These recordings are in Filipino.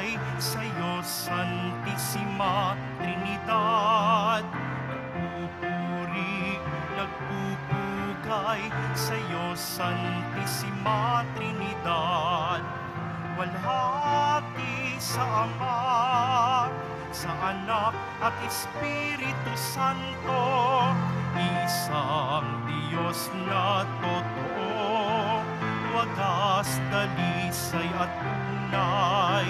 nagpupugay sa'yo, Santissima Trinidad. Nagpupuri, nagpupugay sa'yo, Santissima Trinidad. Walhati sa Ama, sa Anak at Espiritu Santo, isang Diyos na totoo, wagas, dalisay at tunay.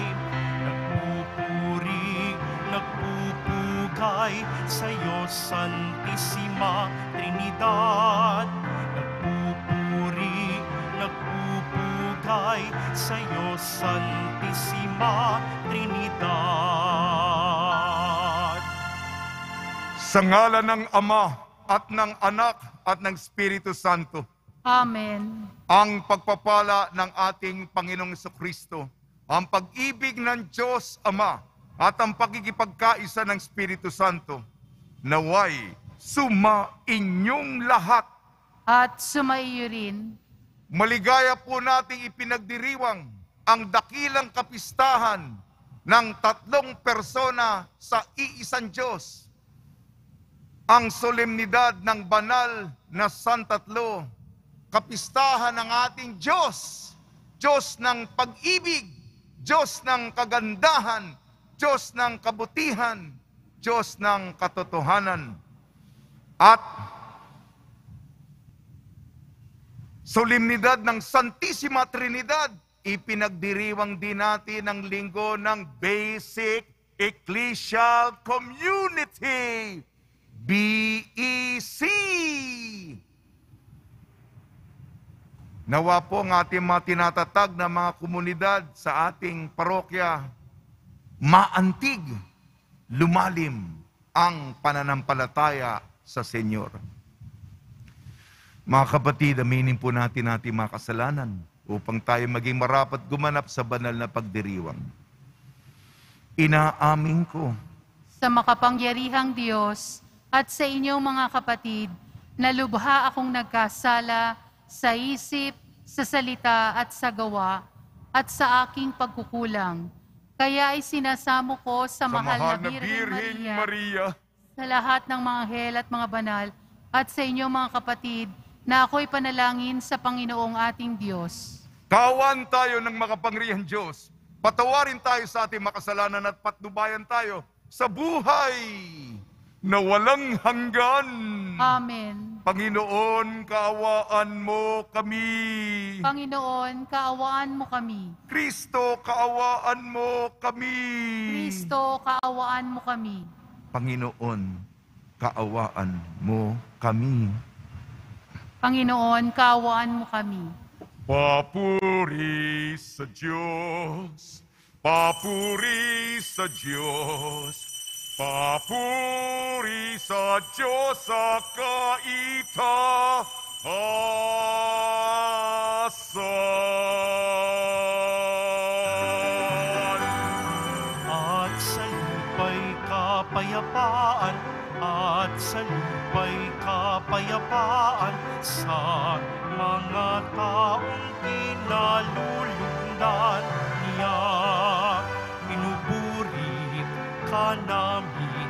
Nagpupuri, nagpupugay sa'yo, Santissima Trinidad. Nagpupuri, nagpupugay sa'yo, Santissima Trinidad. Sa ngalan ng Ama at ng Anak at ng Espiritu Santo. Amen. Ang pagpapala ng ating Panginoong Jesucristo, ang pag-ibig ng Diyos Ama at ang pagkikipagkaisa ng Espiritu Santo, naway sumainyong lahat. At sumaiyo rin. Maligaya po nating ipinagdiriwang ang dakilang kapistahan ng tatlong persona sa iisang Diyos. Ang solemnidad ng banal na Santatlo, kapistahan ng ating Diyos, Diyos ng pag-ibig, Diyos ng kagandahan, Diyos ng kabutihan, Diyos ng katotohanan. At solemnidad ng Santissima Trinidad, ipinagdiriwang din natin ang linggo ng Basic Ecclesial Community, BEC. Nawa po ang ating mga tinatatag na mga komunidad sa ating parokya, maantig, lumalim ang pananampalataya sa Senyor. Mga kapatid, aminin po natin ating mga kasalanan upang tayo maging marapat gumanap sa banal na pagdiriwang. Inaamin ko Sa makapangyarihang Diyos at sa inyong mga kapatid, na lubha akong nagkasala sa isip, sa salita at sa gawa, at sa aking pagkukulang. Kaya ay sinasamo ko sa mahal na Birheng Maria, sa lahat ng mga anghel at mga banal, at sa inyong mga kapatid, na ako'y panalangin sa Panginoong ating Diyos. kawan tayo ng makapangyarihang Diyos. Patawarin tayo sa ating makasalanan at patnubayan tayo sa buhay na walang hanggan. Amen. Panginoon, kaawaan mo kami. Panginoon, kaawaan mo kami. Kristo, kaawaan mo kami. Kristo, kaawaan mo kami. Panginoon, kaawaan mo kami. Panginoon, kaawaan mo kami. Papuri sa Diyos, papuri sa Diyos, papuri sa Diyos sa kaitaasan. At sa lupa'y kapayapaan, at sa lupa'y kapayapaan sa mga taong pinalulugdan niya. Pinupuri ka namin,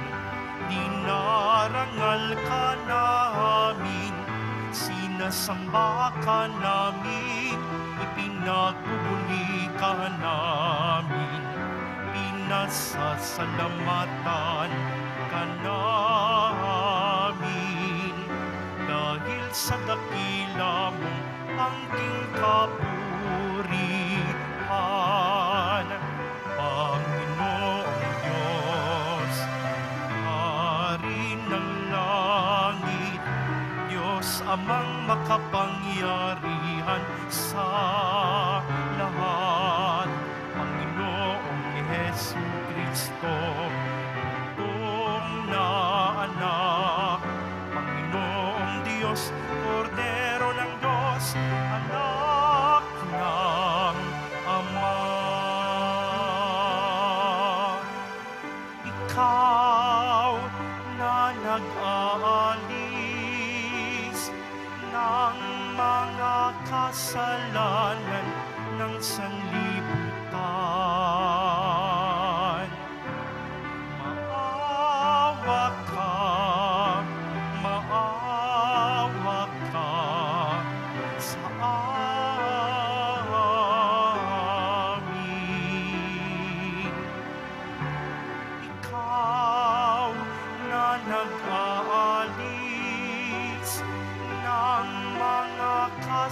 dinarangal ka namin, sinasamba ka namin, ipinagbubuli ka namin, pinasasalamatan ka namin. Dahil sa dakila mong angking kapurihan, Panginoong Diyos, Hari ng langit, Diyos amang makapangyarihan sa lahat, Panginoong Jesucristo, Panginoong na anak, Panginoong Diyos, Kordero ng Diyos, anak ng Ama. Ikaw na nag-aalis ng mga kasalanan ng sanlibutan.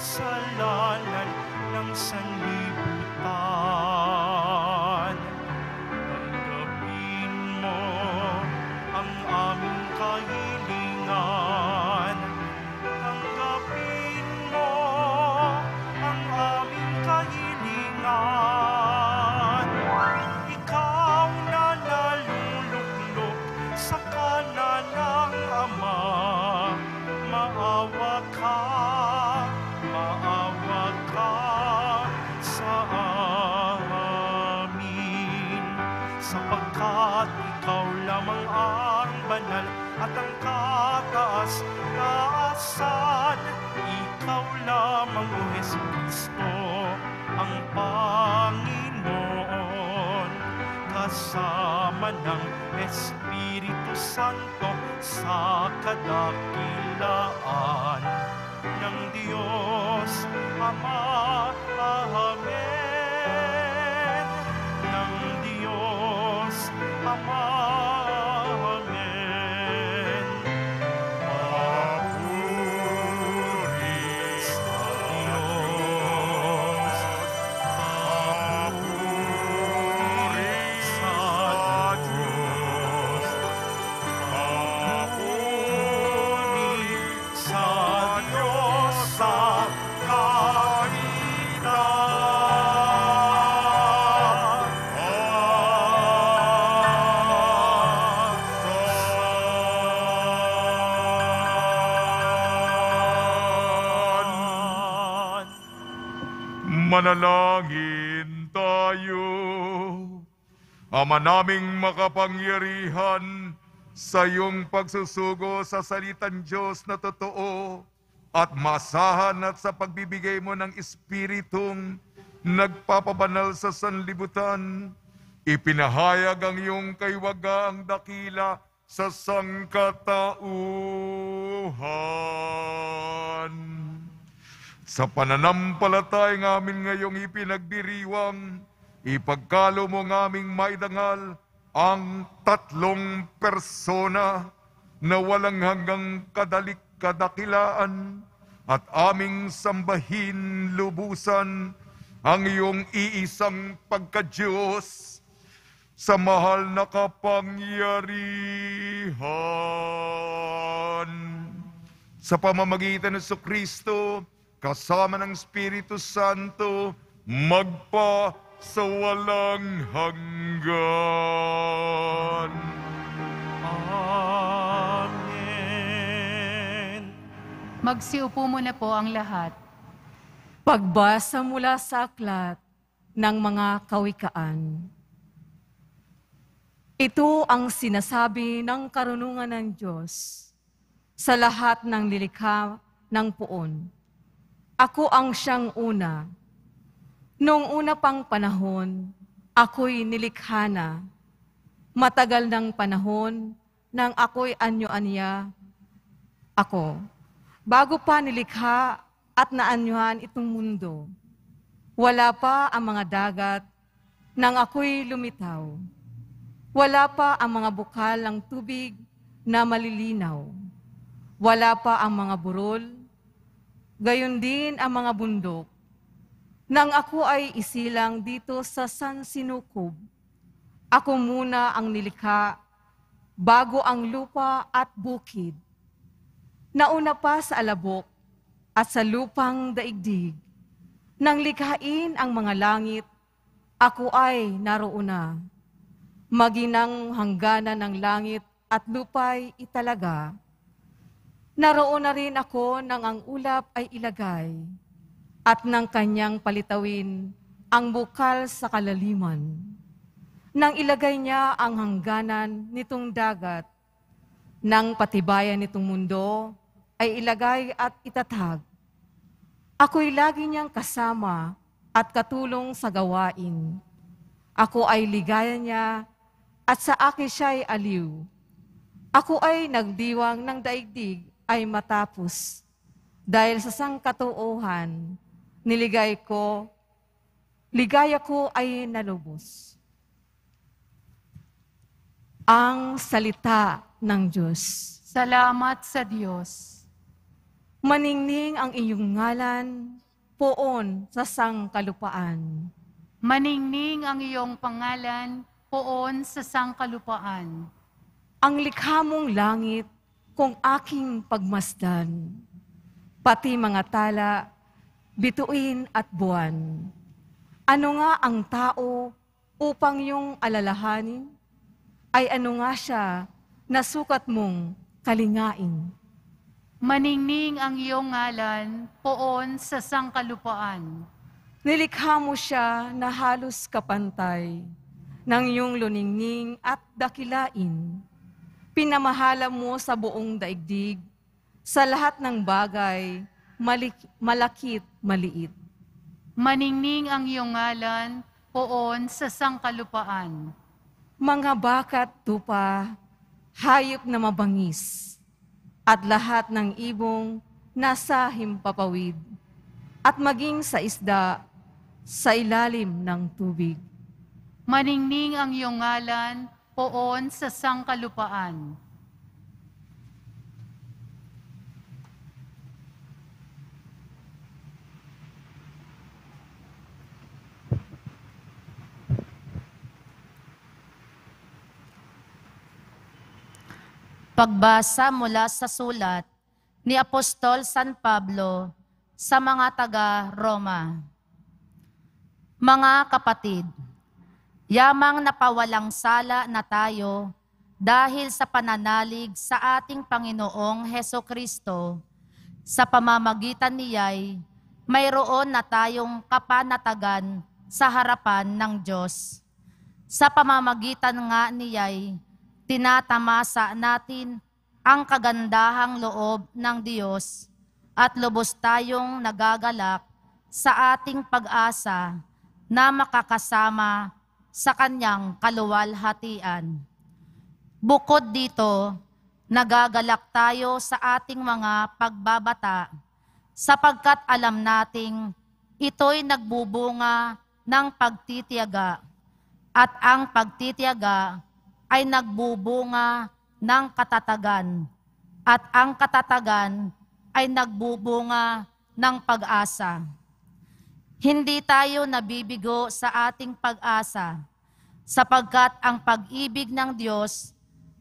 kasalanan ng sanlibutan. Tanggapin mo ang aming kahilingan. Tanggapin mo ang aming kahilingan. Ikaw na naluluklok sa kanan ng Ama, maawa ka sa amin. Sapagkat ikaw lamang ang banal at ang kataas-taasan. Ikaw lamang, O Jesucristo, ang Panginoon, kasama ng Espiritu Santo sa kadakilaan ng Diyos Ama. Amen. Ng Diyos Ama. Amen. Papuri sa Diyos. Papuri sa Diyos. Papuri sa Diyos sa Manalangin tayo. Ama naming makapangyarihan, sa iyong pagsusugo sa salitang Diyos na totoo at masahan at sa pagbibigay mo ng Espiritong nagpapabanal sa sanlibutan, ipinahayag ang iyong kaiwagaang dakila sa sangkatauhan. Sa pananampalatayang amin ngayong ipinagdiriwang, ipagkalo mo ng aming maidangal ang tatlong persona na walang hanggang kadakilaan at aming sambahin lubusan ang iyong iisang pagka-Diyos sa mahal na kapangyarihan. Sa pamamagitan ng Jesucristo, kasama ng Espiritu Santo, magpa sa walang hanggan. Amen. Magsiupo muna po ang lahat. Pagbasa mula sa aklat ng mga kawikaan. Ito ang sinasabi ng karunungan ng Diyos sa lahat ng lilikha ng puon. Ako ang siyang una. Noong una pang panahon, ako'y nilikha na. Matagal ng panahon, nang ako'y anyo-anya ako. Bago pa nilikha at naanyuhan itong mundo, wala pa ang mga dagat, nang ako'y lumitaw. Wala pa ang mga bukal ng tubig na malilinaw. Wala pa ang mga burol, gayon din ang mga bundok. Nang ako ay isilang dito sa San Sinukob, ako muna ang nilikha bago ang lupa at bukid. Nauna pa sa alabok at sa lupang daigdig. Nang likhain ang mga langit, ako ay naroon na. Maginang hangganan ng langit at lupa'y italaga. Naroon na rin ako nang ang ulap ay ilagay at nang kanyang palitawin ang bukal sa kalaliman. Nang ilagay niya ang hangganan nitong dagat, nang patibayan nitong mundo ay ilagay at itatag. Ako'y lagi niyang kasama at katulong sa gawain. Ako ay ligaya niya at sa akin siya'y aliw. Ako ay nagdiwang ng daigdig ay matapos. Dahil sa sangkatauhan, ligaya ko ay nalubos. Ang salita ng Diyos. Salamat sa Diyos. Maningning ang iyong ngalan, poon sa sangkalupaan. Maningning ang iyong pangalan, poon sa sangkalupaan. Ang likha mong langit, kung aking pagmasdan, pati mga tala, bituin at buwan. Ano nga ang tao upang yung alalahanin? Ay ano nga siya na sukat mong kalingain? Maningning ang iyong ngalan, poon sa sangkalupaan. Nilikha mo siya na halos kapantay ng iyong luningning at dakilain. Pinamahala mo sa buong daigdig, sa lahat ng bagay, malakit, maliit. Maningning ang iyong ngalan, poon sa sangkalupaan. Mga bakat tupa, hayop na mabangis, at lahat ng ibong nasa himpapawid, at maging sa isda, sa ilalim ng tubig. Maningning ang iyong ngalan, poon sa sangkalupaan. Pagbasa mula sa sulat ni Apostol San Pablo sa mga taga-Roma. Mga kapatid, yamang napawalang sala na tayo dahil sa pananalig sa ating Panginoong Hesukristo. Sa pamamagitan niya'y mayroon na tayong kapanatagan sa harapan ng Diyos. Sa pamamagitan nga niya'y tinatamasa natin ang kagandahang loob ng Diyos at lubos tayong nagagalak sa ating pag-asa na makakasama sa kanyang kaluwalhatian. Bukod dito, nagagalak tayo sa ating mga pagbabata sapagkat alam nating ito'y nagbubunga ng pagtitiyaga at ang pagtitiyaga ay nagbubunga ng katatagan, at ang katatagan ay nagbubunga ng pag-asa. Hindi tayo nabibigo sa ating pag-asa, sapagkat ang pag-ibig ng Diyos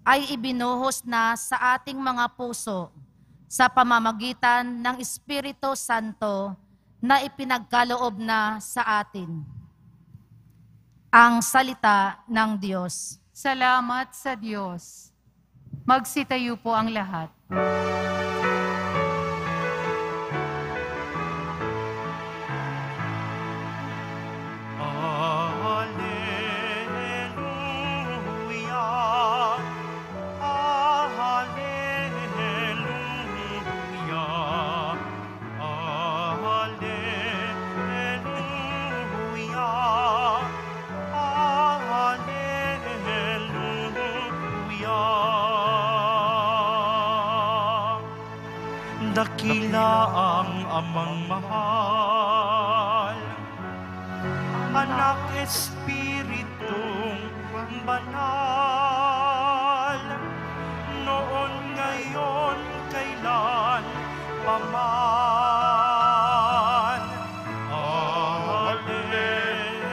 ay ibinuhos na sa ating mga puso sa pamamagitan ng Espiritu Santo na ipinagkaloob na sa atin. Ang salita ng Diyos. Salamat sa Diyos. Magsitayo po ang lahat. Hallelujah. Hallelujah. Hallelujah. Hallelujah. Dakila ang amang mahal, Anak Espiritong Banal, noon ngayon kailan paman. Hallelujah.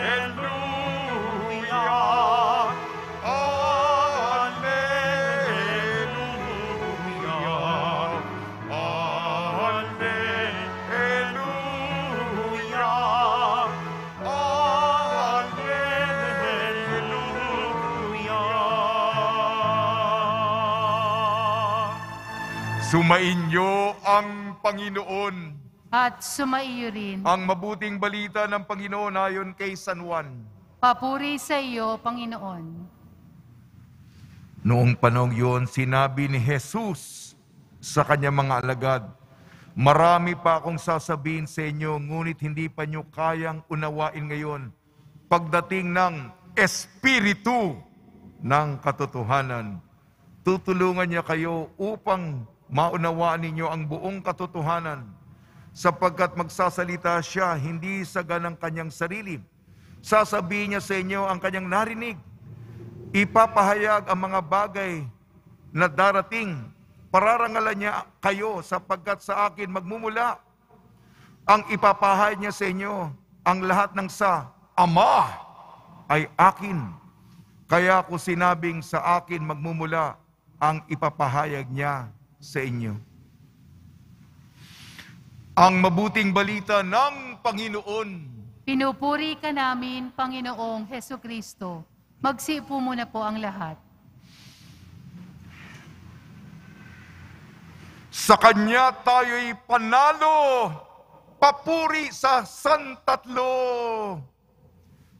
Hallelujah. Hallelujah. Hallelujah. Sumainyo ang Panginoon. At sumaiyo rin. Ang mabuting balita ng Panginoon ayon kay San Juan. Papuri sa iyo, Panginoon. Noong panahon yun, sinabi ni Jesus sa kanyang mga alagad, "Marami pa akong sasabihin sa inyo, ngunit hindi pa nyo kayang unawain ngayon. Pagdating ng Espiritu ng katotohanan, tutulungan niya kayo upang maunawaan ninyo ang buong katotohanan, sapagkat magsasalita siya hindi sa ganang kanyang sarili. Sasabihin niya sa inyo ang kanyang narinig. Ipapahayag ang mga bagay na darating Pararangalan niya kayo sapagkat sa akin magmumula ang ipapahayag niya sa inyo. Ang lahat ng sa Ama ay akin. Kaya ko sinabing sa akin magmumula ang ipapahayag niya sa inyo. Ang mabuting balita ng Panginoon. Pinupuri ka namin, Panginoong Hesukristo. Magsiupo muna po ang lahat. Sa Kanya tayo'y panalo, papuri sa Santatlo.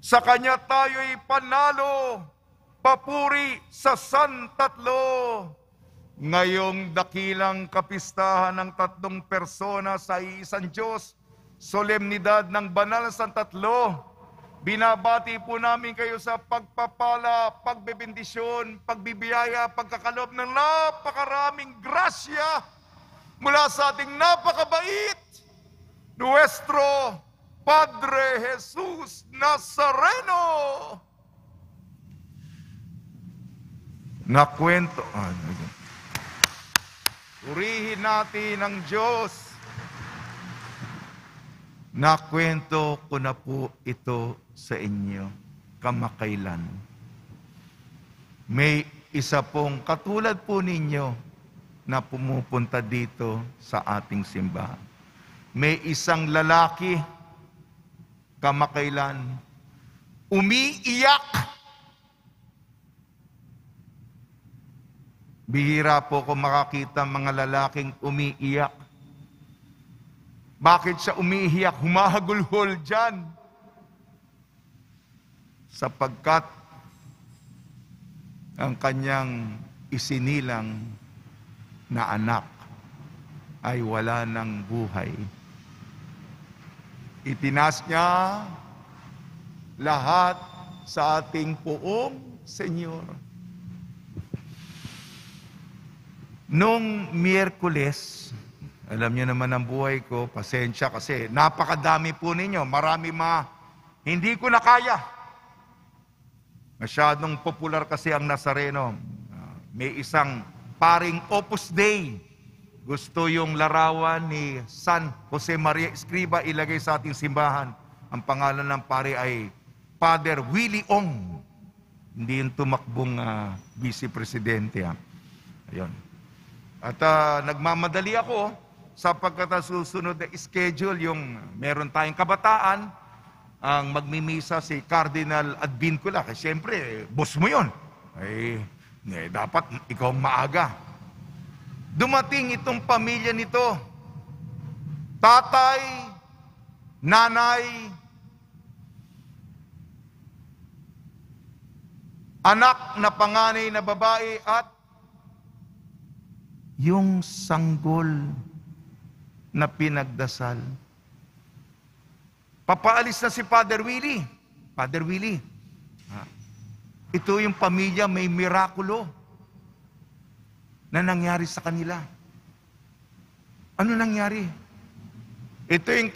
Sa Kanya tayo'y panalo, papuri sa Santatlo. Ngayong dakilang kapistahan ng tatlong persona sa iisang Diyos, solemnidad ng banal na Santatlo, binabati po namin kayo sa pagpapala, pagbebendisyon, pagbibiyaya, pagkakalob ng napakaraming grasya mula sa ating napakabait, Nuestro Padre Jesus Nazareno. Nakwento. Purihin natin ang Diyos. Nakwento ko na po ito sa inyo kamakailan. May isa pong katulad po ninyo na pumupunta dito sa ating simbahan. May isang lalaki kamakailan umiiyak. Bihira po ko makakita mga lalaking umiiyak. Bakit siya umiiyak? Humahagulhol dyan. Sapagkat ang kanyang isinilang na anak ay wala ng buhay. Itinas niya lahat sa ating poong Senyor. Noong Miyerkules, alam niyo naman ang buhay ko, pasensya kasi napakadami po ninyo, marami hindi ko na kaya. Masyadong popular kasi ang Nazareno. May isang paring Opus Dei. Gusto yung larawan ni San Jose Maria Escriba ilagay sa ating simbahan. Ang pangalan ng pare ay Father Willie Ong. Hindi yung tumakbong vice-presidente. Ayun. At nagmamadali ako sapagkat susunod na schedule yung meron tayong kabataan, ang magmimisa si Cardinal Advincula. Kasi siyempre, boss mo yun. Dapat ikaw maaga. Dumating itong pamilya nito. Tatay, nanay, anak na panganay na babae at yung sanggol na pinagdasal. Papaalis na si Father Willie. Father Willie, ito yung pamilya may mirakulo na nangyari sa kanila. Ano nangyari? Ito yung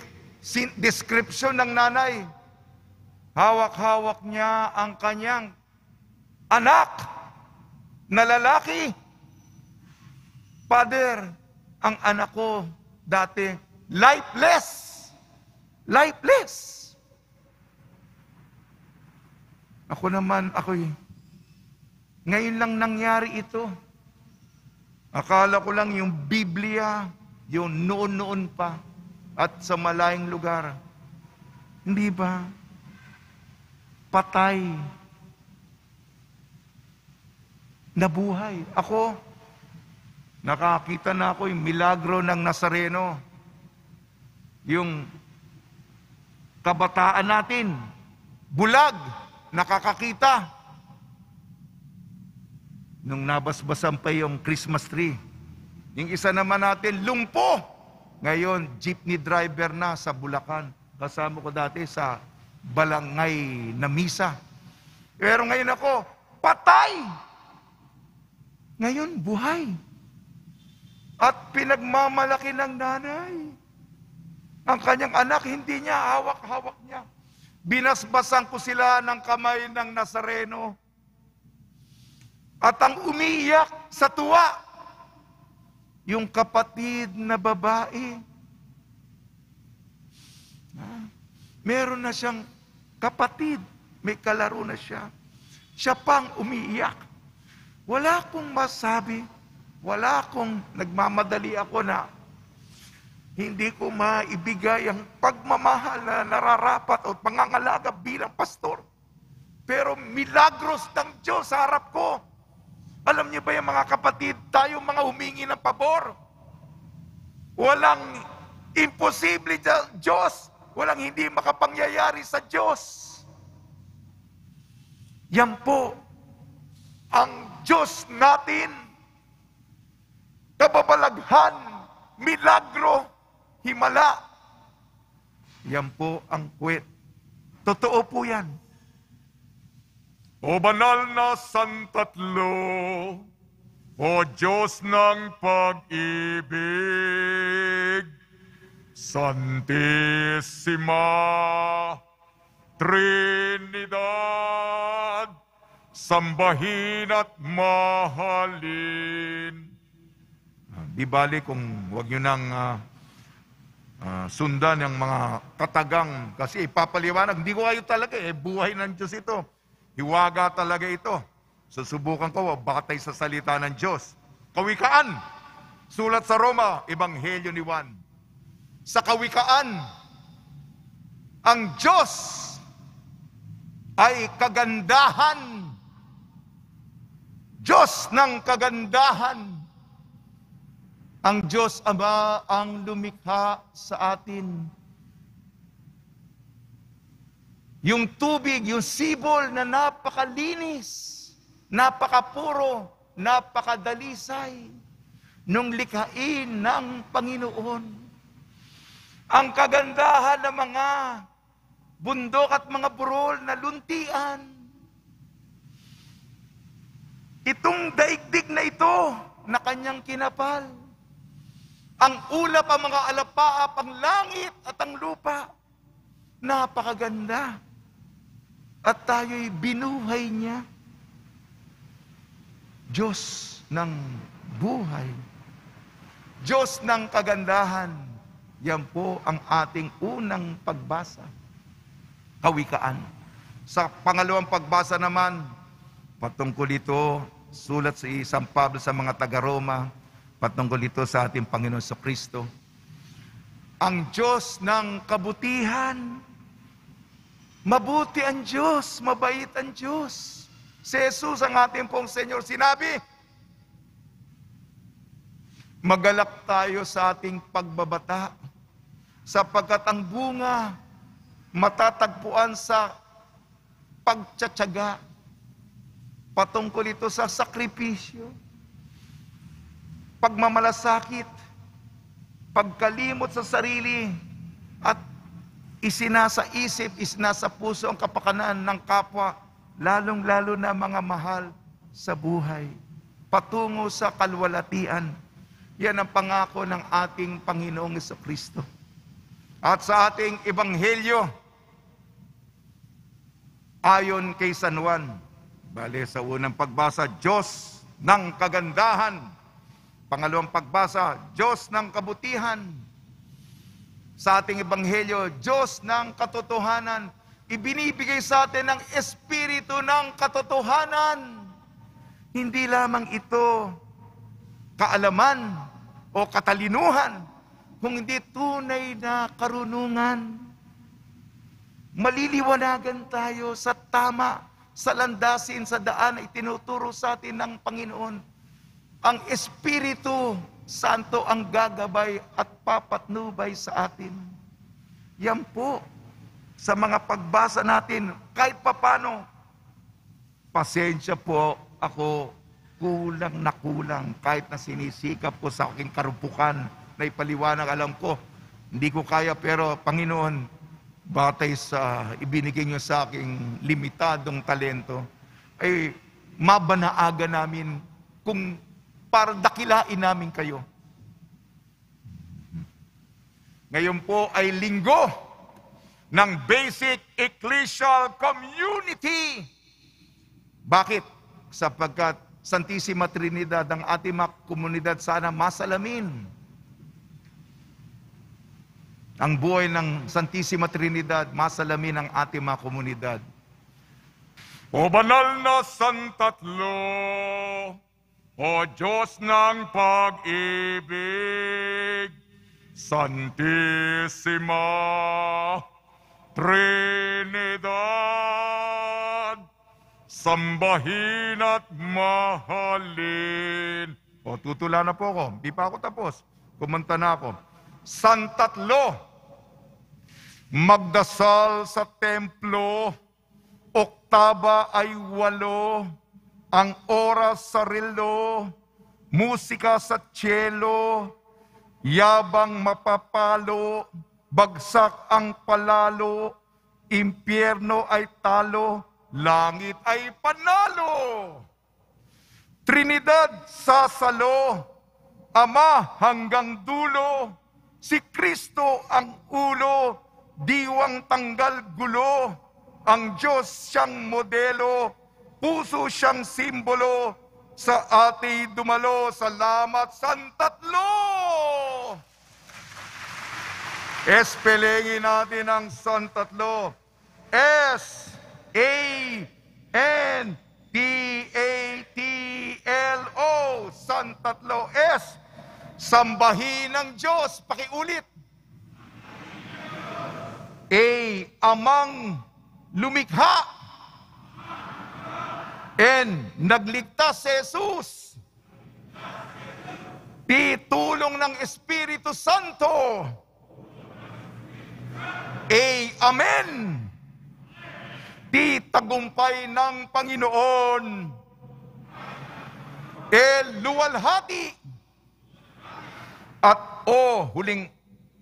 description ng nanay. Hawak-hawak niya ang kanyang anak na lalaki. Father, ang anak ko dati lifeless. Lifeless. Ngayon lang nangyari ito. Akala ko lang yung Biblia, yung noon-noon pa, at sa malayong lugar. Hindi ba? Patay. Nabuhay. Nakakita na ako yung milagro ng Nazareno. Yung kabataan natin, bulag, nakakakita. Nung nabasbasan pa yung Christmas tree. Yung isa naman natin, lumpo. Ngayon, jeepney driver na sa Bulacan. Kasama ko dati sa Balangay na misa. Pero ngayon ako, patay. Ngayon, buhay. At pinagmamalaki ng nanay. Ang kanyang anak, hindi niya hawak-hawak niya. Binasbasan ko sila ng kamay ng Nazareno. At ang umiiyak sa tuwa, yung kapatid na babae. Meron na siyang kapatid, may kalaro na siya. Siya pang umiiyak. Wala akong masabi, wala akong nagmamadali ako na hindi ko maibigay ang pagmamahal na nararapat o pangangalaga bilang pastor. Pero milagros ng Diyos sa harap ko. Alam niyo ba yung mga kapatid, tayo mga humingi ng pabor. Walang imposible sa Diyos. Walang hindi makapangyayari sa Diyos. Yan po ang Diyos natin. Kababalaghan, milagro, himala. Yan po ang kwet. Totoo po yan. O banal na Santatlo, o Diyos ng pag-ibig, Santissima Trinidad, sambahin at mahalin. Di bali kung huwag nyo nang sundan yung mga katagang, kasi ipapaliwanag, hindi ko kayo talaga buhay ng Diyos ito. Hiwaga talaga ito. Susubukan ko, batay sa salita ng Diyos. Kawikaan, sulat sa Roma, Ebanghelyo ni Juan. Sa kawikaan, ang Diyos ay kagandahan. Diyos ng kagandahan. Ang Diyos Ama ang lumikha sa atin. Yung tubig, yung sibol na napakalinis, napakapuro, napakadalisay, nung likhain ng Panginoon. Ang kagandahan ng mga bundok at mga burol na luntian. Itong daigdig na ito na kanyang kinapal. Ang ulap, ang mga alapaap, ang langit at ang lupa. Napakaganda. At tayo'y binuhay niya. Diyos ng buhay. Diyos ng kagandahan. Yan po ang ating unang pagbasa. Kawikaan. Sa pangalawang pagbasa naman, patungkol ito, sulat si San Pablo sa mga taga-Roma, patungkol ito sa ating Panginoon Kristo. Ang Diyos ng kabutihan. Mabuti ang Diyos, mabait ang Diyos. Si Jesus ang ating pong Senyor sinabi, magalak tayo sa ating pagbabata, sapagkat ang bunga matatagpuan sa pagtsatsaga. Patungkol ito sa sakripisyo, pagmamalasakit, pagkalimot sa sarili, at isinasa isip, isinasa puso ang kapakanan ng kapwa, lalong-lalo na mga mahal sa buhay, patungo sa kalwalatian. Yan ang pangako ng ating Panginoong Jesucristo. At sa ating Ebanghelyo, ayon kay San Juan, bale sa unang pagbasa, Diyos ng kagandahan. Pangalawang pagbasa, Diyos ng kabutihan. Sa ating Ebanghelyo, Diyos ng katotohanan. Ibinibigay sa atin ang Espiritu ng katotohanan. Hindi lamang ito kaalaman o katalinuhan, kung hindi tunay na karunungan. Maliliwanagan tayo sa tama, sa landasin, sa daan na itinuturo sa atin ng Panginoon. Ang Espiritu Santo ang gagabay at papatnubay sa atin. Yan po, sa mga pagbasa natin, kahit papano, pasensya po ako, kulang na kulang, kahit na sinisikap ko sa aking karumpukan, na ipaliwanag, alam ko, hindi ko kaya, pero Panginoon, batay sa ibinigay niyo sa aking limitadong talento, ay mabanaaga namin kung para dakilain namin kayo. Ngayon po ay linggo ng Basic Ecclesial Community. Bakit? Sapagkat Santissima Trinidad, ang ating mga komunidad sana masalamin ang buhay ng Santissima Trinidad, masalamin ang ating mga komunidad. O banal na Santatlo, o Diyos ng pag-ibig, Santissima Trinidad, sambahin at mahalin. O, tutula na po ako. Di pa ako tapos. Kumanta na ako. Santatlo, magdasal sa templo, oktaba ay 8, ang oras sa relo, musika sa cielo, yabang mapapalo, bagsak ang palalo, impyerno ay talo, langit ay panalo. Trinidad sasalo, Ama hanggang dulo, si Kristo ang ulo, diwang tanggal gulo, ang Diyos siyang modelo, puso siyang simbolo, sa ati dumalo, salamat Santatlo! Espelengin natin ang Santatlo. S-A-N-T-A-T-L-O, Santatlo. S, sambahin ng Diyos. Pakiulit. A, amang lumikha. N, nagligtas si Jesus. P, tulong ng Espiritu Santo. A, amen. T, tagumpay ng Panginoon. L, luwalhati. At O, huling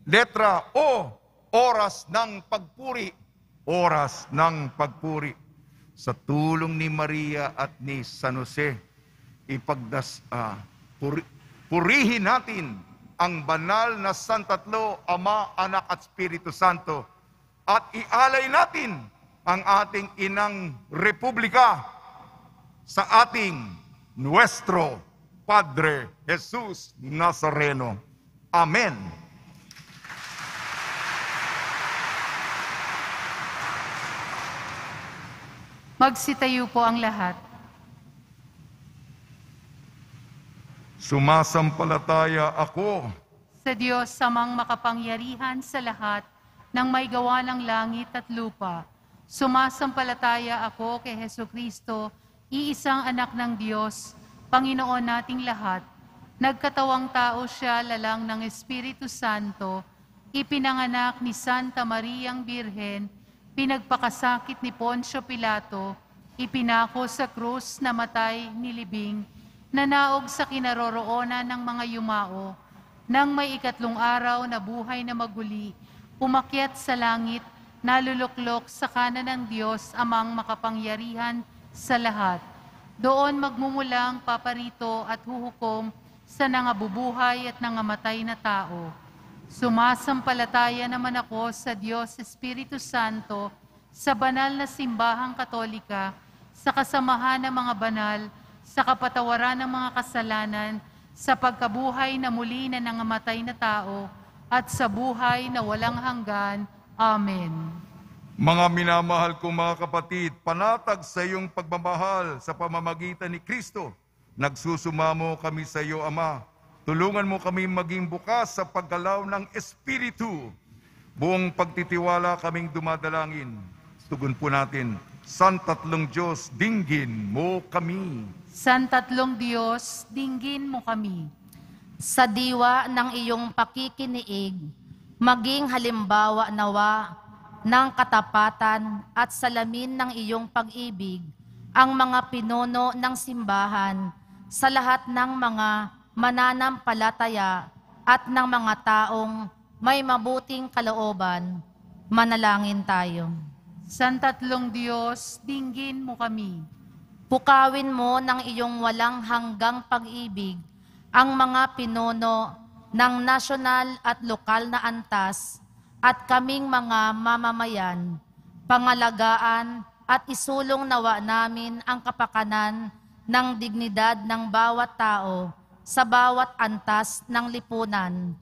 letra O, oras ng pagpuri. Oras ng pagpuri. Sa tulong ni Maria at ni San Jose, purihin natin ang banal na Santatlo, Ama, Anak at Espiritu Santo. At ialay natin ang ating inang Republika sa ating Nuestro Padre Jesus Nazareno. Amen. Magsitayo po ang lahat. Sumasampalataya ako Sa Diyos samang makapangyarihan sa lahat ng may gawa ng langit at lupa. Sumasampalataya ako kay Hesukristo, iisang anak ng Diyos, Panginoon nating lahat. Nagkatawang tao siya lalang ng Espiritu Santo, ipinanganak ni Santa Mariang Birhen, pinagpakasakit ni Poncio Pilato, ipinako sa krus, namatay, nilibing, nanaog sa kinaroroonan ng mga yumao, nang may 3 araw na buhay na maguli, umakyat sa langit, naluluklok sa kanan ng Diyos amang makapangyarihan sa lahat. Doon magmumulang paparito at huhukom sa nangabubuhay at nangamatay na tao. Sumasampalataya naman ako sa Diyos Espiritu Santo, sa banal na simbahang katolika, sa kasamahan ng mga banal, sa kapatawaran ng mga kasalanan, sa pagkabuhay na muli na nangamatay na tao, at sa buhay na walang hanggan. Amen. Mga minamahal kong mga kapatid, panatag sa iyong pagmamahal sa pamamagitan ni Kristo. Nagsusumamo kami sa iyo, Ama. Tulungan mo kami maging bukas sa paggalaw ng Espiritu. Buong pagtitiwala kaming dumadalangin. Tugon po natin, Santatlong Diyos, dinggin mo kami. Santatlong Diyos, dinggin mo kami. Sa diwa ng iyong pakikiniig, maging halimbawa nawa ng katapatan at salamin ng iyong pag-ibig ang mga pinuno ng simbahan sa lahat ng mga mananampalataya at ng mga taong may mabuting kalooban. Manalangin tayo. Santatlong Diyos, dinggin mo kami. Pukawin mo ng iyong walang hanggang pag-ibig ang mga pinuno ng nasyonal at lokal na antas at kaming mga mamamayan, pangalagaan at isulong nawa namin ang kapakanan ng dignidad ng bawat tao sa bawat antas ng lipunan.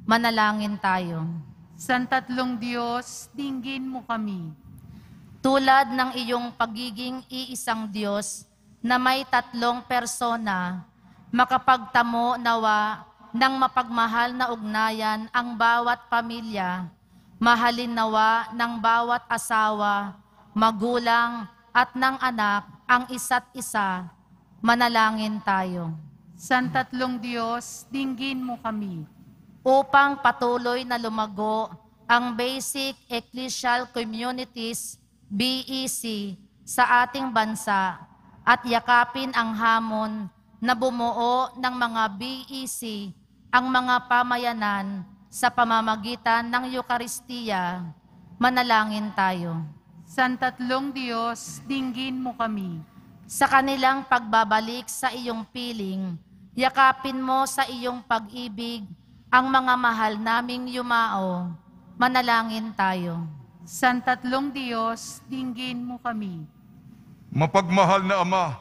Manalangin tayo. Santatlong Diyos, dinggin mo kami. Tulad ng iyong pagiging iisang Diyos na may tatlong persona, makapagtamo nawa ng mapagmahal na ugnayan ang bawat pamilya, mahalin nawa ng bawat asawa, magulang at ng anak ang isa't isa. Manalangin tayo. Santatlong Diyos, dinggin mo kami. Upang patuloy na lumago ang Basic Ecclesial Communities, BEC, sa ating bansa at yakapin ang hamon na bumuo ng mga BEC ang mga pamayanan sa pamamagitan ng Eukaristiya. Manalangin tayo. Santatlong Diyos, dinggin mo kami. Sa kanilang pagbabalik sa iyong piling, yakapin mo sa iyong pag-ibig ang mga mahal naming yumao. Manalangin tayo. Santatlong Diyos, dinggin mo kami. Mapagmahal na Ama,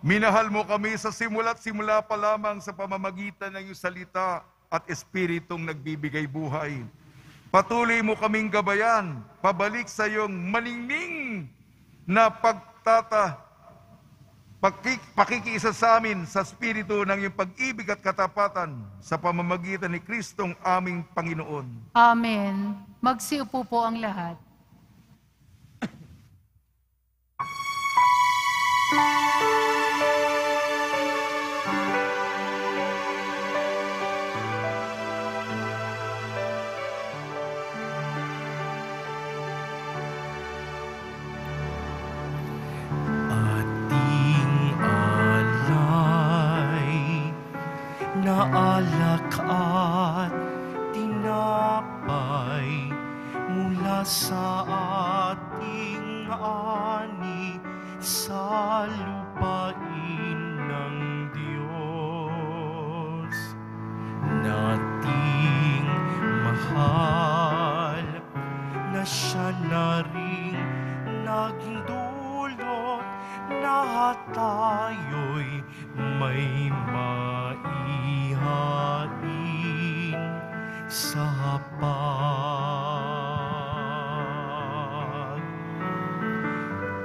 minahal mo kami sa simula't simula pa lamang sa pamamagitan ng iyong salita at espiritong nagbibigay buhay. Patuloy mo kaming gabayan, pabalik sa iyong maningning na pakikiisa sa amin sa espiritu ng iyong pag-ibig at katapatan sa pamamagitan ni Kristong aming Panginoon. Amen. Magsiupo po ang lahat. Alak at tinapay mula sa ating ani sa lupain ng Diyos. Nating mahal na siya na rin naging dulot na tayo'y may maihain sa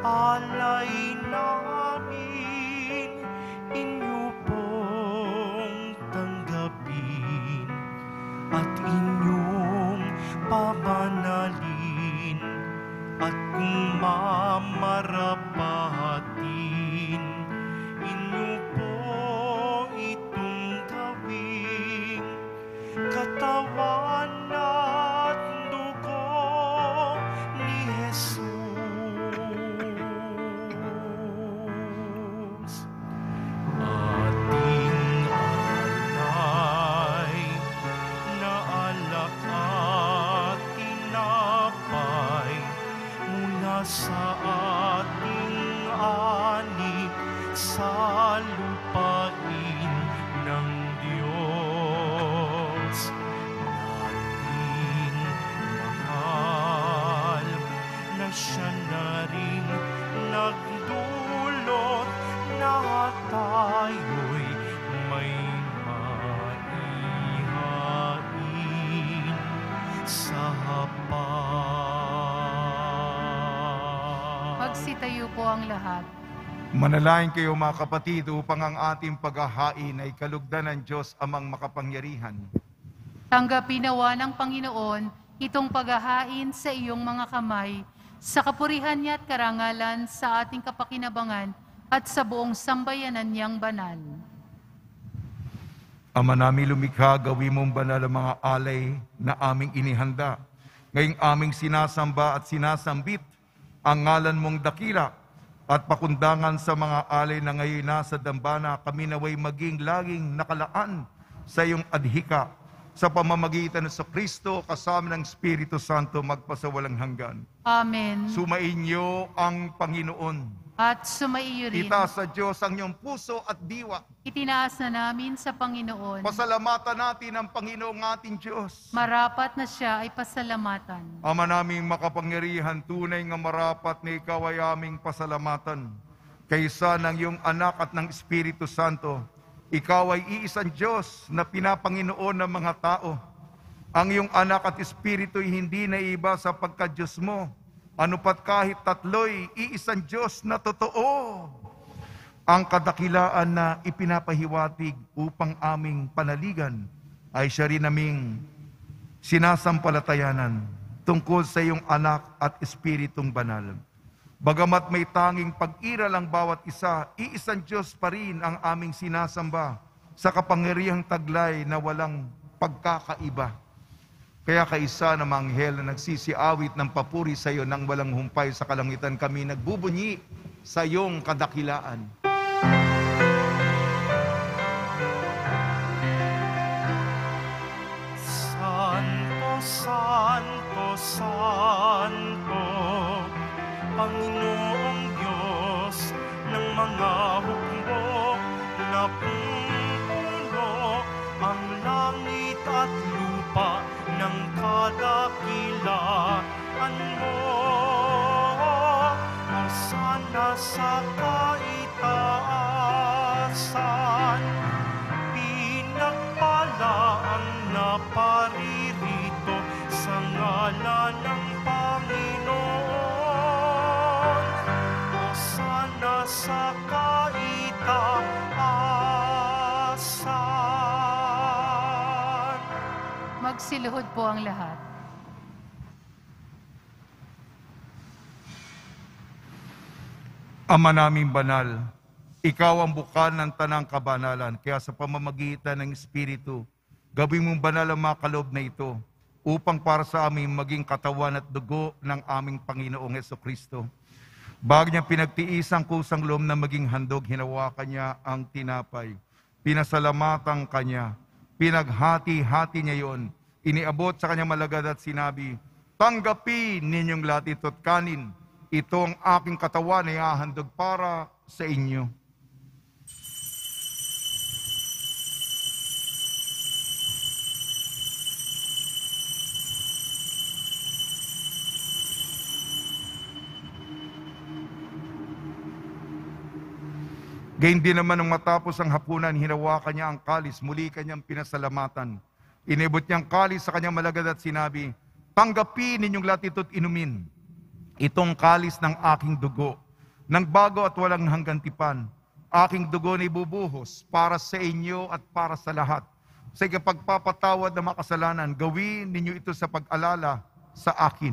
alay namin, inyo pong tanggapin at inyong pamanalin at kung mamarapatin, inyo po itong gawing katawan at dugo ni Jesus. Ating alay na alak at tinapay mula sa ating ani sa lupain ng Diyos. Nating mahal na siya na rin nagdulot na tayo'y may maihain sa Magsitayo po ang lahat. Manalangin kayo mga kapatid upang ang ating paghahain ay kalugdan ng Diyos amang makapangyarihan. Tanggapin nawa ng Panginoon itong paghahain sa iyong mga kamay, sa kapurihan niya at karangalan sa ating kapakinabangan at sa buong sambayanan niyang banal. Ama namin lumikha, gawin mong banal ang mga alay na aming inihanda. Ngayong aming sinasamba at sinasambit ang ngalan mong dakila at pakundangan sa mga alay na ngayon nasa dambana, kami naway maging laging nakalaan sa iyong adhika sa pamamagitan ng Kristo kasama ng Espiritu Santo magpasawalang hanggan. Amen. Sumainyo ang Panginoon. At sumaiyo rin. Itaas sa Diyos ang iyong puso at diwa. Itinaas na namin sa Panginoon. Pasalamatan natin ang Panginoong ating Diyos. Marapat na siya ay pasalamatan. Ama naming makapangyarihan, tunay nga marapat na ikaw ay aming pasalamatan. kaysa ng iyong anak at ng Espiritu Santo. Ikaw ay iisang Diyos na pinapanginoon ng mga tao. Ang iyong anak at Espiritu ay hindi naiiba sa pagka-Diyos mo. Ano pat kahit tatlo'y iisang Diyos na totoo. Ang kadakilaan na ipinapahiwatig upang aming panaligan ay siya rin naming sinasampalatayanan tungkol sa iyong anak at Espiritong banal. Bagamat may tanging pag-iral ang bawat isa, iisang Diyos pa rin ang aming sinasamba sa kapangyarihang taglay na walang pagkakaiba. Kaya kaisa ng mga anghel na nagsisiawit ng papuri sa iyo nang walang humpay sa kalangitan, kami nagbubunyi sa iyong kadakilaan. Santo, Santo, Santo, Panginoong Diyos ng mga hukbo, napupuno ang langit at lupa ng kadakilaan mo. Hosana sa kaitaasan, pinagpala ang naparirito sa ngalan ng Panginoon. Hosana sa kaitaasan. Magsiluhod po ang lahat. Ama naming banal, ikaw ang bukal ng tanang kabanalan, kaya sa pamamagitan ng Espiritu, gawin mong banal ang mga kaloob na ito, upang para sa amin maging katawan at dugo ng aming Panginoong Hesukristo. Bago niya pinagtiis ang kusang loob na maging handog, hinawakan niya ang tinapay. Pinasalamatan kanya, pinaghati-hati niya yon, iniabot sa kanyang malagad at sinabi, tanggapin ninyong lahat ito't kanin. Ito ang aking katawan na ihahandog para sa inyo. Gayun din naman nung matapos ang hapunan, hinawakan niya ang kalis, muli kanyang pinasalamatan. Inibot niya ang kalis sa kanyang malagad at sinabi, tanggapin ninyong lahat ito't inumin. Itong kalis ng aking dugo, ng bago at walang hanggang tipan. Aking dugo na ibubuhos para sa inyo at para sa lahat. Sa ikapagpapatawad ng makasalanan, gawin ninyo ito sa pag-alala sa akin.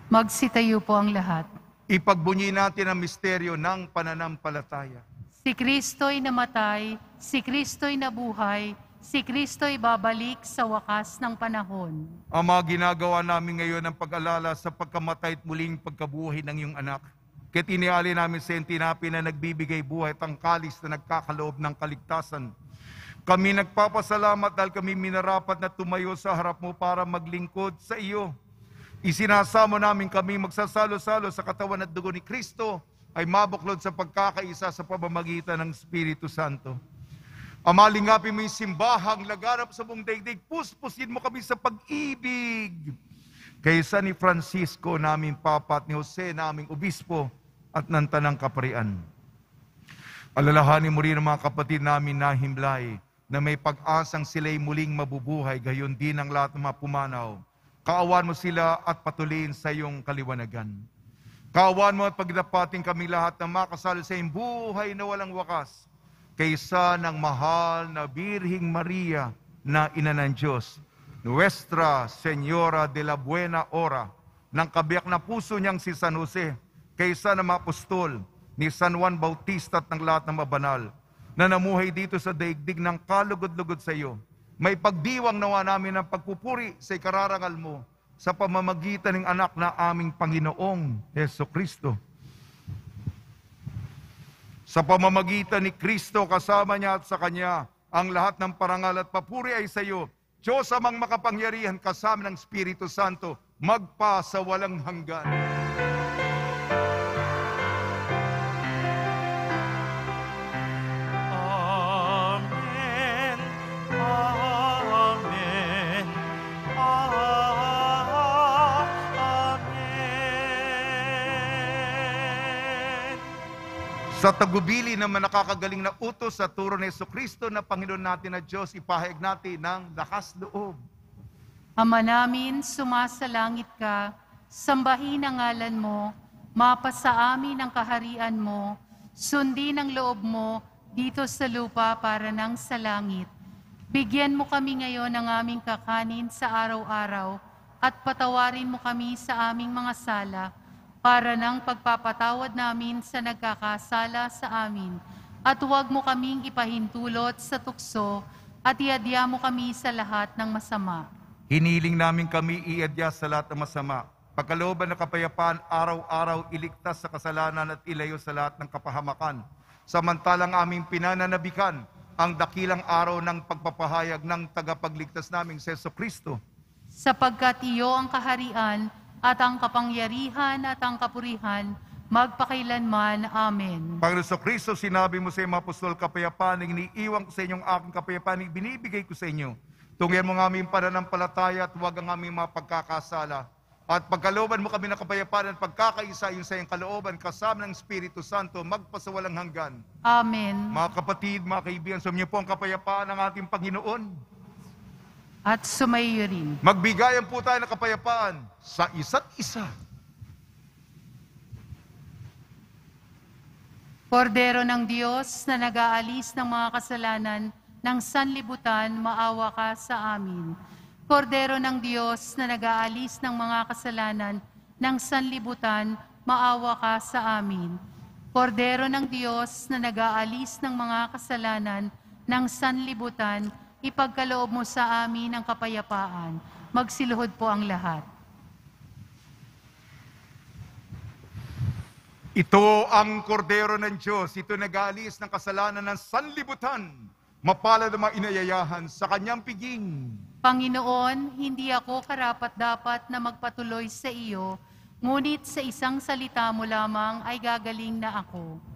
Magsitayo po ang lahat. Ipagbunyi natin ang misteryo ng pananampalataya. Si Kristo'y namatay, si Kristo'y nabuhay, si Kristo'y babalik sa wakas ng panahon. Ama, ginagawa namin ngayon ang pag-alala sa pagkamatay at muling pagkabuhay ng iyong anak. Kaya't iniali namin sa iyong tinapay na nagbibigay buhay at ang kalis na nagkakaloob ng kaligtasan. Kami nagpapasalamat dahil kami minarapat na tumayo sa harap mo para maglingkod sa iyo. Isinasamo namin kami magsasalo-salo sa katawan at dugo ni Kristo ay mabuklod sa pagkakaisa sa pamamagitan ng Espiritu Santo. Ama, lingapin mo yung simbahang laganap sa buong daigdig. Puspusin mo kami sa pag-ibig. Kaysa ni Francisco, naming Papa, at ni Jose, naming Obispo, at ng Tanang Kaparian. Alalahanin mo rin ang mga kapatid namin na himlay na may pag-asang sila'y muling mabubuhay, gayon din ang lahat ng mga pumanaw. Kaawan mo sila at patuloyin sa iyong kaliwanagan. Kaawan mo at pagdapating kami lahat na makasal sa iyong buhay na walang wakas, kaysa ng mahal na Birhing Maria na Ina ng Diyos, Nuestra Señora de la Buena Hora, ng kabiyak na puso niyang si San Jose, kaysa ng mga apostol ni San Juan Bautista at ng lahat ng mabanal, na namuhay dito sa daigdig ng kalugod-lugod sa iyo. May pagdiwang nawa namin ng pagpupuri sa ikararangal mo sa pamamagitan ng anak na aming Panginoong Hesukristo. Sa pamamagitan ni Kristo, kasama niya at sa Kanya, ang lahat ng parangal at papuri ay sa iyo. Diyos amang makapangyarihan, kasama ng Espiritu Santo, magpa sa walang hanggan. Sa tagubili ng nakakagaling na utos sa turo ni Jesucristo na Panginoon natin na Diyos, ipahayag natin ng lakas loob. Ama namin, sumasalangit ka, sambahin ang ngalan mo, mapasa amin ang kaharian mo, sundin ang loob mo dito sa lupa para nang sa langit. Bigyan mo kami ngayon ng aming kakanin sa araw-araw at patawarin mo kami sa aming mga sala para nang pagpapatawad namin sa nagkakasala sa amin. At huwag mo kaming ipahintulot sa tukso at iadya mo kami sa lahat ng masama. Hiniling namin kami iadya sa lahat ng masama. Pagkalooban ng kapayapaan, araw-araw iligtas sa kasalanan at ilayo sa lahat ng kapahamakan. Samantalang aming pinananabikan ang dakilang araw ng pagpapahayag ng tagapagligtas naming si Jesucristo. Sapagkat iyo ang kaharian at ang kapangyarihan at ang kapurihan, magpakailanman. Amen. Panginoon Jesucristo, sinabi mo sa iyong mga apostol, kapayapaan, iniiwan ko sa inyong aking kapayapaan, binibigay ko sa inyo. Tungyan mo ng aming pananampalataya at huwag ang aming mga pagkakasala. At pagkalooban mo kami ng kapayapaan at pagkakaisa yung sa iyong kalooban kasama ng Espiritu Santo, magpasawalang hanggan. Amen. Mga kapatid, mga kaibigan, sumainyo po ang kapayapaan ng ating Panginoon. At sumaiyo rin. Magbigayan po tayo ng kapayapaan sa isa't isa. Kordero ng Diyos na nag-aalis ng mga kasalanan ng sanlibutan, maawa ka sa amin. Kordero ng Diyos na nag-aalis ng mga kasalanan ng sanlibutan, maawa ka sa amin. Kordero ng Diyos na nag-aalis ng mga kasalanan ng sanlibutan, ipagkaloob mo sa amin ang kapayapaan. Magsiluhod po ang lahat. Ito ang kordero ng Diyos. Ito nag-aalis ng kasalanan ng sanlibutan. Mapalad ang mga inayayahan sa kanyang piging. Panginoon, hindi ako karapat-dapat na magpatuloy sa iyo, ngunit sa isang salita mo lamang ay gagaling na ako.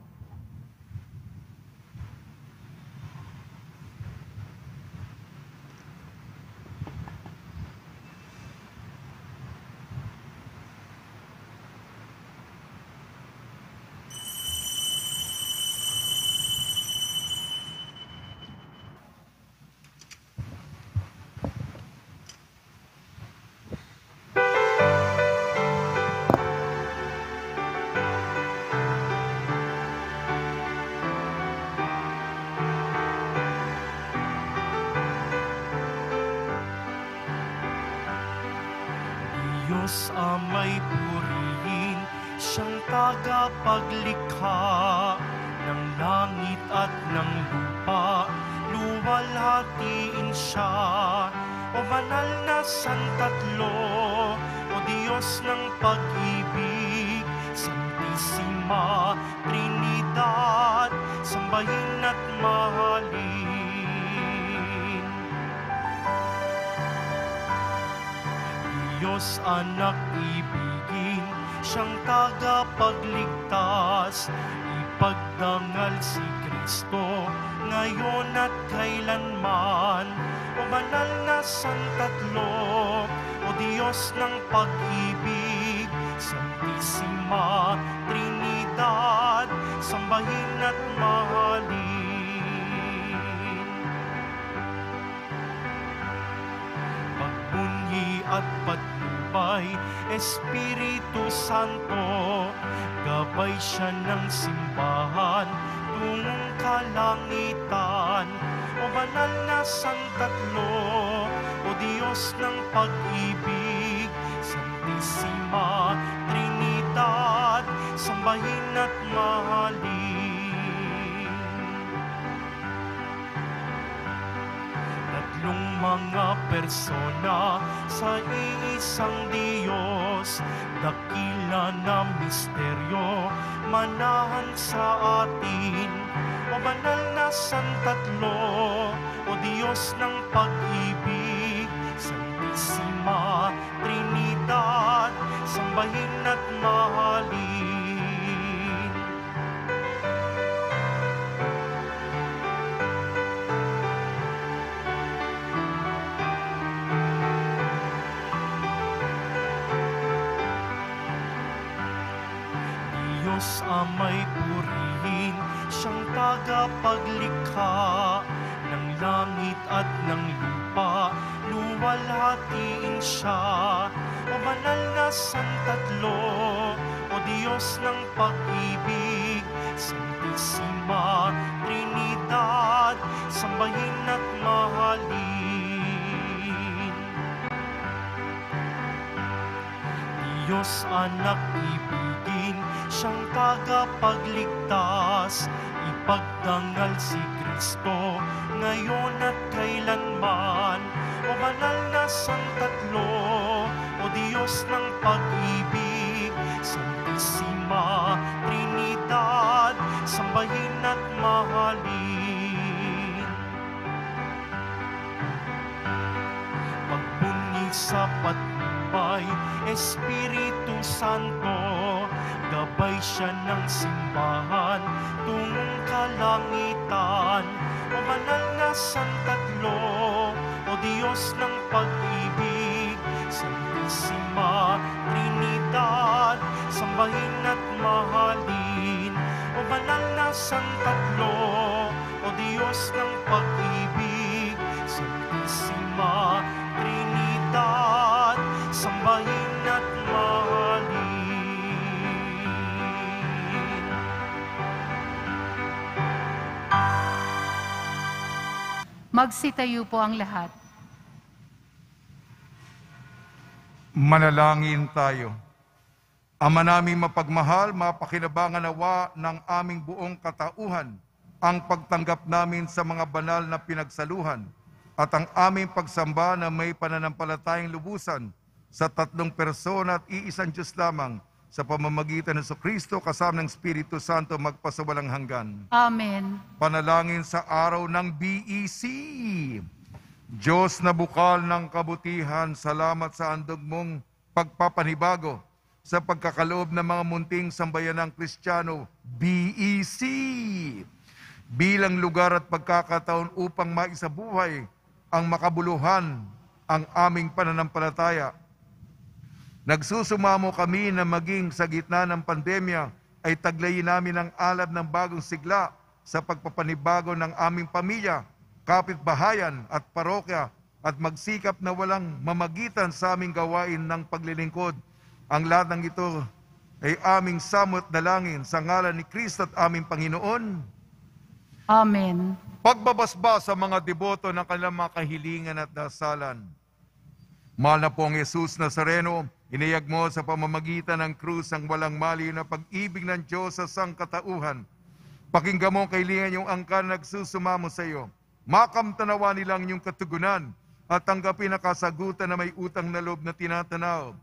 Diyos amay purihin, siyang tagapaglikha ng langit at ng lupa. Luwalhatiin siya, o banal na Santatlo, o Diyos ng pag-ibig, Santissima Trinidad, sambahin at mahalin. Diyos anak ibigin, siyang tagapagligtas, ipagdangal si Kristo, ngayon at kailanman. O banal na Santatlo, o Diyos ng pag-ibig, Santissima Trinidad, sambahin at mahalin. At patnubay, Espiritu Santo, gabay siya ng simbahan, tungong kalangitan. O banal na Santatlo, o Diyos ng pag-ibig, Santissima Trinidad, sambahin at mahalin. Mga persona sa iisang Diyos, dakila na misteryo, manahan sa atin. O banal na Santatlo, o Diyos ng pag-ibig, Santissima Trinidad, sambahin at mahalin. Diyos Ama'y purihin, siyang tagapaglikha ng langit at ng lupa, luwalhatiin siya. O banal na Santatlo, o Diyos ng pag-ibig, Santisima Trinidad, sambahin at mahalin. Diyos Anak ibigin, siyang tagapagligtas, ipagdangal si Kristo, ngayon at kailanman. O banal na Santatlo, o Diyos ng pag-ibig, Santisima Trinidad, sambahin at mahalin. Pagbunyi sa patnubay, Espiritu Santo, gabay siya ng simbahan, tungong kalangitan. O banal na Santatlo, o Diyos ng pag-ibig, Santisima Trinidad, sambahin at mahalin. O banal na Santatlo, o Diyos ng pag-ibig, Santisima Trinidad, sambahin at mahalin. Magsitayo po ang lahat. Manalangin tayo. Ama naming mapagmahal, mapakinabangan nawa ng aming buong katauhan ang pagtanggap namin sa mga banal na pinagsaluhan at ang aming pagsamba na may pananampalatayang lubusan sa tatlong persona at iisang Diyos lamang sa pamamagitan ng Kristo kasama ng Espiritu Santo magpasawalang hanggan. Amen. Panalangin sa araw ng BEC. Diyos na bukal ng kabutihan, salamat sa handog mong pagpapanibago sa pagkakaloob ng mga munting sambayanang Kristiyano, BEC, bilang lugar at pagkakataon upang maisabuhay ang makabuluhan ang aming pananampalataya. Nagsusumamo kami na maging sa gitna ng pandemya ay taglayin namin ang alab ng bagong sigla sa pagpapanibago ng aming pamilya, kapitbahayan at parokya at magsikap na walang mamagitan sa aming gawain ng paglilingkod. Ang lahat ng ito ay aming samot dalangin sa ngalan ni Kristo at aming Panginoon. Amen. Pagbabasba sa mga deboto ng kanilang mga kahilingan at dasalan. Mahal na pong Jesus Nazareno, iniyag mo sa pamamagitan ng krus ang walang maliw na pag-ibig ng Diyos sa sangkatauhan. Pakinggan mo ang kahilingan yung angkan nagsusumamo sa iyo. Makamtanawa nilang yung katugunan at tanggapin na kasagutan na may utang na loob na tinatanaw.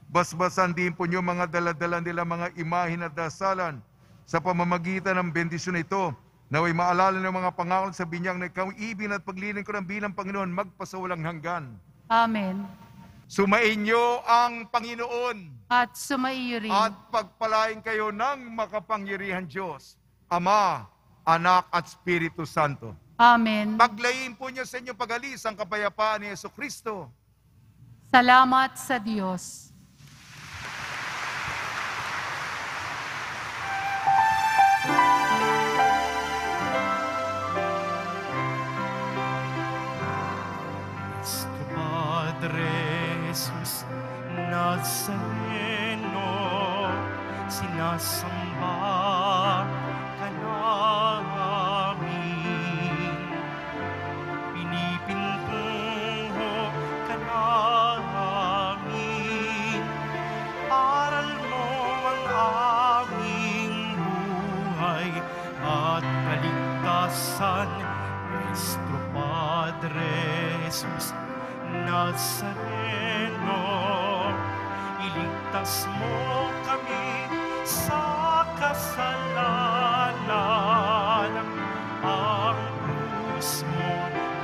Basbasan din po niyo mga daladala nila mga imahin at dasalan sa pamamagitan ng bendisyon ito, naway maalala ng mga pangako sa binyang na ikaw ibig at paglilingkod ng bilang Panginoon magpasawalang hanggan. Amen. Sumain niyo ang Panginoon At sumaiyo rin. at pagpalain kayo ng makapangyarihan Diyos, Ama, Anak at Espiritu Santo. Amen. Paglayin po niyo sa inyong pag-alis ang kapayapaan ni Jesucristo. Salamat sa Diyos. Nuestro Padre Jesus Nazareno, sinasamba ka namin. Pinipintuho ka namin. Aral mo ang aming buhay at kaligtasan. Nuestro Padre Jesus Nazareno, iligtas mo kami sa kasalanan. Ang krus mo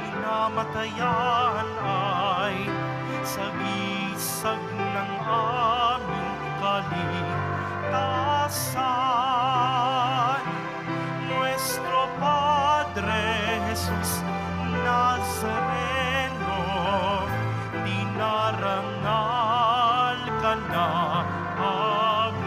hinamatayan ay sagisag ng aming kaligtasan. Nuestro Padre Jesus Nazareno, dinarangal ka na amin.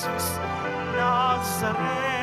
Jesus Nazareno.